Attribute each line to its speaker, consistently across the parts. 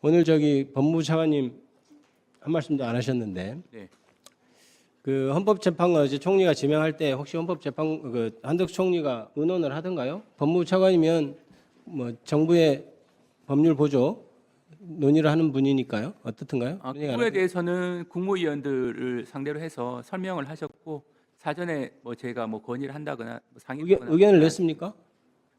Speaker 1: 오늘 저기 법무부 차관님 한 말씀도 안 하셨는데
Speaker 2: 네.
Speaker 1: 그 헌법재판관 어제 총리가 지명할 때 혹시 헌법재판 그 한덕수 총리가 의논을 하던가요? 법무부 차관이면 뭐 정부의 법률 보조 논의를 하는 분이니까요. 어떻든가요?
Speaker 2: 그거에 대해서는 국무위원들을 상대로 해서 설명을 하셨고 사전에 뭐 제가 뭐 건의를 한다거나 뭐 상의하거나
Speaker 1: 의견을 냈습니까?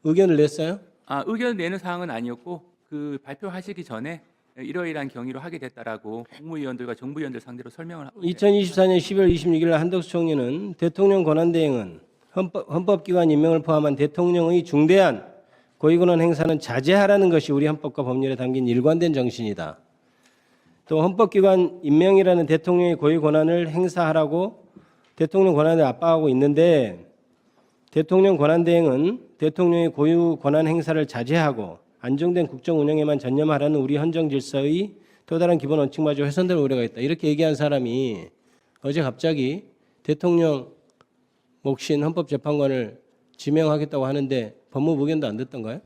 Speaker 1: 의견을 냈어요?
Speaker 2: 의견 내는 사항은 아니었고 그 발표하시기 전에 이러이러한 경위로 하게 됐다라고 국무위원들과 정부위원들 상대로 설명을 하고
Speaker 1: 2024년 12월 26일 한덕수 총리는 대통령 권한대행은 헌법기관 임명을 포함한 대통령의 중대한 고위권한 행사는 자제하라는 것이 우리 헌법과 법률에 담긴 일관된 정신이다. 또 헌법기관 임명이라는 대통령의 고위 권한을 행사하라고 대통령 권한을 압박하고 있는데 대통령 권한대행은 대통령의 고유 권한 행사를 자제하고 안정된 국정 운영에만 전념하라는 우리 헌정 질서의 또 다른 기본 원칙마저 훼손될 우려가 있다. 이렇게 얘기한 사람이 어제 갑자기 대통령 몫인 헌법재판관을 지명하겠다고 하는데 법무부 의견도 안 듣던가요?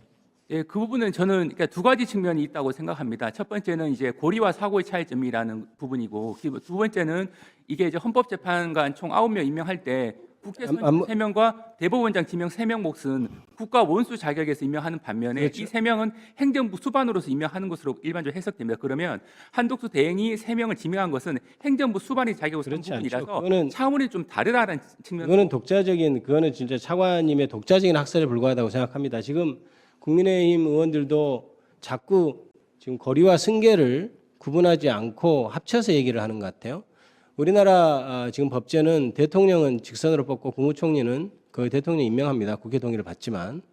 Speaker 2: 예, 그 부분은 저는 그러니까 두 가지 측면이 있다고 생각합니다. 첫 번째는 이제 고리와 사고의 차이점이라는 부분이고 두 번째는 이게 이제 헌법재판관 총 9명 임명할 때 국회의원 3명과 대법원장 지명 3명 몫은 국가 원수 자격에서 임명하는 반면에
Speaker 1: 그렇죠.
Speaker 2: 이 3명은 행정부 수반으로서 임명하는 것으로 일반적으로 해석됩니다. 그러면 한덕수 대행이 3명을 지명한 것은 행정부 수반의 자격으로 선
Speaker 1: 그렇지 않죠.
Speaker 2: 부분이라서
Speaker 1: 그거는
Speaker 2: 차원이 좀 다르다는 측면.
Speaker 1: 그거는 진짜 차관님의 독자적인 학설에 불과하다고 생각합니다. 지금 국민의힘 의원들도 자꾸 지금 거리와 승계를 구분하지 않고 합쳐서 얘기를 하는 것 같아요. 우리나라 지금 법제는 대통령은 직선으로 뽑고 국무총리는 그 대통령 임명합니다. 국회 동의를 받지만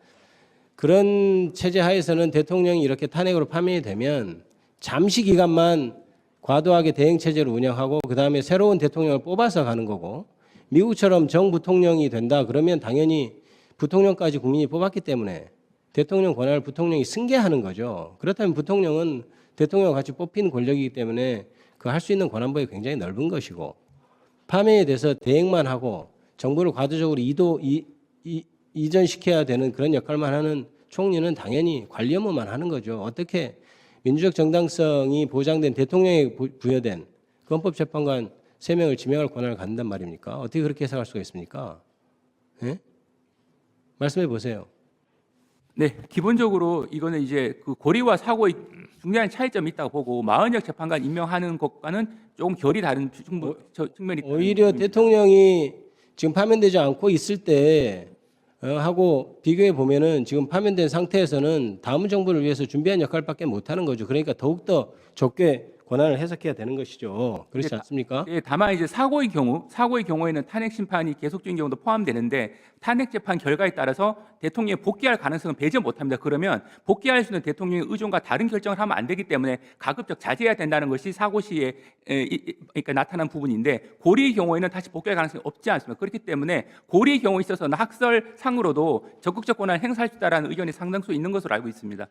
Speaker 1: 그런 체제 하에서는 대통령이 이렇게 탄핵으로 파면이 되면 잠시 기간만 과도하게 대행 체제를 운영하고 그 다음에 새로운 대통령을 뽑아서 가는 거고 미국처럼 정부통령이 된다 그러면 당연히 부통령까지 국민이 뽑았기 때문에 대통령 권한을 부통령이 승계하는 거죠. 그렇다면 부통령은 대통령과 같이 뽑힌 권력이기 때문에 그 할 수 있는 권한부에 굉장히 넓은 것이고 파면에 대해서 대행만 하고 정부를 과도적으로 이전시켜야 되는 그런 역할만 하는 총리는 당연히 관리 업무만 하는 거죠. 어떻게 민주적 정당성이 보장된 대통령에 부여된 그 헌법재판관 3명을 지명할 권한을 갖는단 말입니까? 어떻게 그렇게 해석할 수가 있습니까? 예? 말씀해 보세요.
Speaker 2: 네, 기본적으로 이거는 이제 그 고리와 사고의 중요한 차이점이 있다고 보고 마흔역 재판관 임명하는 것과는 조금 결이 다른 측면이
Speaker 1: 오히려 대통령이 지금 파면되지 않고 있을 때 하고 비교해 보면은 지금 파면된 상태에서는 다음 정부를 위해서 준비한 역할밖에 못 하는 거죠. 그러니까 더욱더 좁게 권한을 해석해야 되는 것이죠. 그렇지 않습니까?
Speaker 2: 예, 다만 이제 사고의 경우에는 탄핵 심판이 계속적인 경우도 포함되는데 탄핵 재판 결과에 따라서 대통령이 복귀할 가능성은 배제 못합니다. 그러면 복귀할 수 있는 대통령의 의존과 다른 결정을 하면 안 되기 때문에 가급적 자제해야 된다는 것이 사고 시에 그러니까 나타난 부분인데 고리의 경우에는 다시 복귀할 가능성이 없지 않습니다. 그렇기 때문에 고리의 경우에 있어서는 학설상으로도 적극적 권한을 행사할 수 있다는 의견이 상당수 있는 것으로 알고 있습니다.